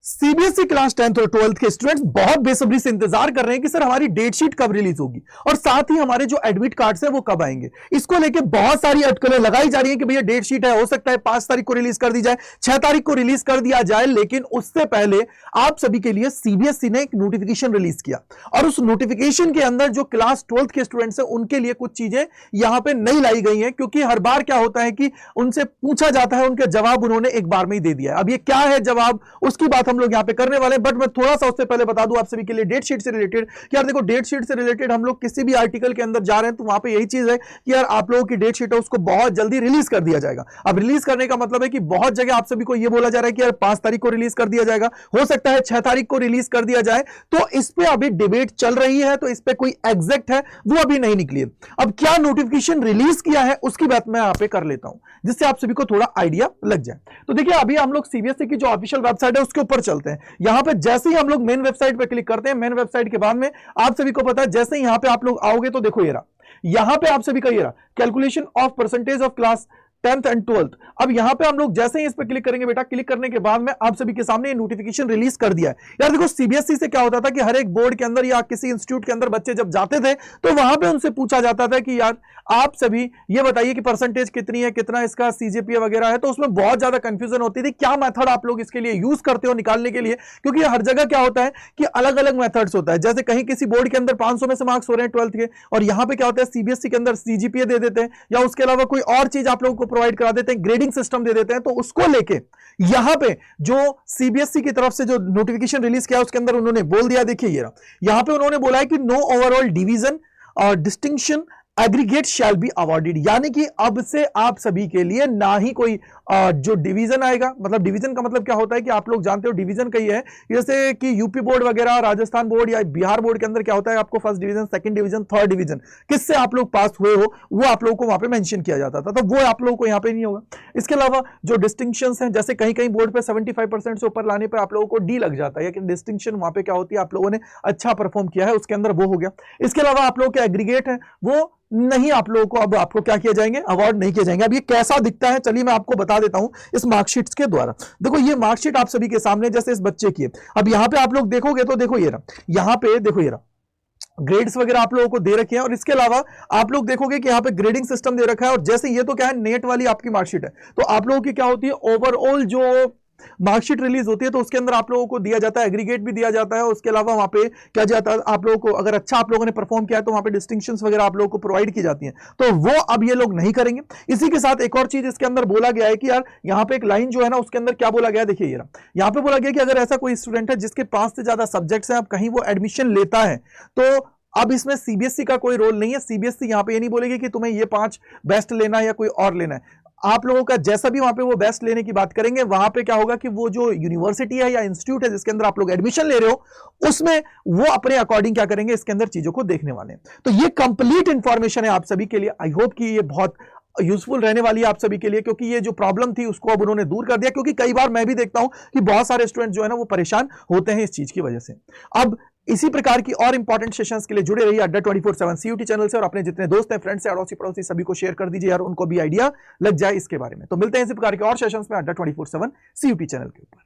CBSE class 10th और 12th के students बहुत बेसब्री से इंतजार कर रहे हैं कि सर हमारी डेट शीट कब रिलीज होगी और साथ ही हमारे जो एडमिट कार्ड्स हैं वो कब आएंगे। इसको लेके बहुत सारी अटकलें लगाई जा रही हैं कि भैया डेट शीट है, हो सकता है 5 तारीख को रिलीज कर दी जाए, 6 तारीख को रिलीज कर दिया जाए। लेकिन उससे पहले आप सभी के लिए सीबीएसई ने एक नोटिफिकेशन रिलीज किया और उस नोटिफिकेशन के अंदर जो क्लास 12th के स्टूडेंट्स हैं उनके लिए कुछ चीजें यहां पर नहीं लाई गई हैं, क्योंकि हर बार क्या होता है कि उनसे पूछा जाता है, उनका जवाब उन्होंने एक बार में ही दे दिया है। अब ये क्या है जवाब, उसकी बात हम लोग यहां पे करने वाले हैं। बट मैं थोड़ा सा उससे पहले बता दूं आप सभी के लिए डेट शीट से रिलेटेड कि यार देखो, डेट शीट से रिलेटेड हम लोग किसी भी आर्टिकल के अंदर जा रहे हैं तो वहां पे यही चीज है कि यार आप लोगों की डेट शीट है उसको बहुत जल्दी रिलीज कर दिया जाएगा। अब रिलीज करने का मतलब है कि बहुत जगह आप सभी को यह बोला जा रहा है कि यार 5 तारीख को रिलीज कर दिया जाएगा, हो सकता है 6 तारीख को रिलीज कर दिया जाए। तो इस पे अभी डिबेट चल रही है, तो इस पे कोई एग्जैक्ट है वो अभी नहीं निकली है। अब क्या नोटिफिकेशन रिलीज किया है उसकी बात मैं यहां पे कर लेता हूं, जिससे आप सभी को थोड़ा आइडिया लग जाए। तो देखिए, अभी हम लोग सीबीएसई की जो ऑफिशियल वेबसाइट है उसके ऊपर चलते हैं। यहां पे जैसे ही हम लोग मेन वेबसाइट पे क्लिक करते हैं, मेन वेबसाइट के बाद में आप सभी को पता है जैसे ही यहां पे आप लोग आओगे तो देखो ये रहा, यहां पे आप सभी का ये रहा calculation of percentage of class 10th and 12th। अब यहां पे हम लोग जैसे ही इस पे क्लिक करेंगे बेटा, क्लिक करने के बाद में आप सभी के सामने ये नोटिफिकेशन रिलीज कर दिया है। यार देखो, सीबीएसई से क्या होता था कि हर एक बोर्ड के अंदर या किसी इंस्टीट्यूट के अंदर बच्चे जब जाते थे तो वहां पे उनसे पूछा जाता था कि यार आप सभी ये बताइए कि परसेंटेज कितनी है, कितना इसका सीजीपीए वगैरह है। तो उसमें बहुत ज्यादा कंफ्यूजन होती थी, क्या मेथड आप लोग इसके लिए यूज करते हो निकालने के लिए, क्योंकि हर जगह क्या होता है कि अलग अलग मेथड्स होता है। जैसे कहीं किसी बोर्ड के अंदर 500 में से मार्क्स हो रहे हैं 12th के, और यहां पे क्या होता है सीबीएसई के अंदर सीजीपीए दे देते हैं या उसके अलावा कोई और चीज आप लोगों को प्रोवाइड करा देते हैं, ग्रेडिंग सिस्टम दे देते हैं। तो उसको लेके यहां पे जो सीबीएसई की तरफ से जो नोटिफिकेशन रिलीज किया उसके अंदर उन्होंने बोल दिया, देखिए ये यहां पे उन्होंने बोला है कि नो ओवरऑल डिवीजन और distinction aggregate shall be awarded, यानी कि अब से आप सभी के लिए ना ही कोई जो डिवीजन आएगा। मतलब डिवीजन का मतलब क्या होता है कि आप लोग जानते हो डिवीजन कही है, जैसे कि यूपी बोर्ड वगैरह, राजस्थान बोर्ड या बिहार बोर्ड के अंदर क्या होता है, आपको first division, second division, third division किससे आप लोग पास हुए हो वो आप लोगों को वहां पे मेंशन किया जाता था। तो वो आप लोगों को यहां पे नहीं होगा। इसके अलावा जो डिस्टिंक्शंस हैं, जैसे कहीं कहीं बोर्ड पे 75% से ऊपर लाने पर आप लोगों को डी लग जाता है, लेकिन डिस्टिंक्शन वहां पे क्या होती है, आप लोगों ने अच्छा परफॉर्म किया है उसके अंदर वो हो गया। इसके अलावा आप लोगों के एग्रीगेट है वो नहीं, आप लोगों को अब आपको क्या किया जाएंगे, अवार्ड नहीं किए जाएंगे। अब ये कैसा दिखता है चलिए मैं आपको बता देता हूं इस मार्कशीट के द्वारा। देखो ये मार्कशीट आप सभी के सामने जैसे इस बच्चे की है। अब यहां पे आप लोग देखोगे तो देखो ये रहा, यहां पे देखो ये रहा ग्रेड्स वगैरह आप लोगों को दे रखे हैं, और इसके अलावा आप लोग देखोगे कि यहां पे ग्रेडिंग सिस्टम दे रखा है। और जैसे ये तो क्या है, नेट वाली आपकी मार्कशीट है, तो आप लोगों की क्या होती है, ओवरऑल जो मार्कशीट रिलीज होती है तो उसके अंदर आप लोगों को दिया जाता है, एग्रीगेट भी दिया जाता है। उसके अलावा वहां पे क्या जाता है, आप लोगों को अगर अच्छा आप लोगों ने परफॉर्म किया है तो वहां पे डिस्टिंक्शंस वगैरह आप लोगों को प्रोवाइड की जाती हैं। तो वो अब ये लोग नहीं करेंगे। इसी के साथ एक और चीज इसके अंदर बोला गया है कि यार यहां पे एक लाइन जो है ना उसके अंदर क्या बोला गया है, देखिए ये यहां पे बोला गया कि अगर ऐसा कोई स्टूडेंट है जिसके 5 से ज्यादा सब्जेक्ट्स हैं, अब कहीं वो एडमिशन लेता है तो अब इसमें सीबीएसई का कोई रोल नहीं है। सीबीएसई यहां पे ये नहीं बोलेगी कि तुम्हें ये 5 बेस्ट लेना है या कोई और लेना है। आप लोगों का जैसा भी वहां पे वो बेस्ट लेने की बात करेंगे, वहां पे क्या होगा कि वो जो यूनिवर्सिटी है या इंस्टीट्यूट है जिसके अंदर आप लोग एडमिशन ले रहे हो उसमें वो अपने अकॉर्डिंग क्या करेंगे, इसके अंदर चीजों को देखने वाले हैं। तो ये कंप्लीट इंफॉर्मेशन है आप सभी के लिए। आई होप कि ये बहुत यूजफुल रहने वाली है आप सभी के लिए, क्योंकि ये जो प्रॉब्लम थी उसको अब उन्होंने दूर कर दिया। क्योंकि कई बार मैं भी देखता हूं कि बहुत सारे स्टूडेंट जो है ना वो परेशान होते हैं इस चीज की वजह से। अब इसी प्रकार की और इंपॉर्टेंट सेशंस के लिए जुड़े रहिए अड्डा 24/7 सीयूटी चैनल से, और अपने जितने दोस्त हैं, फ्रेंड्स हैं, अड़ोसी पड़ोसी सभी को शेयर कर दीजिए यार, उनको भी आइडिया लग जाए इसके बारे में। तो मिलते हैं इसी प्रकार के और सेशंस में अड्डा 24/7 सीयूटी चैनल के ऊपर।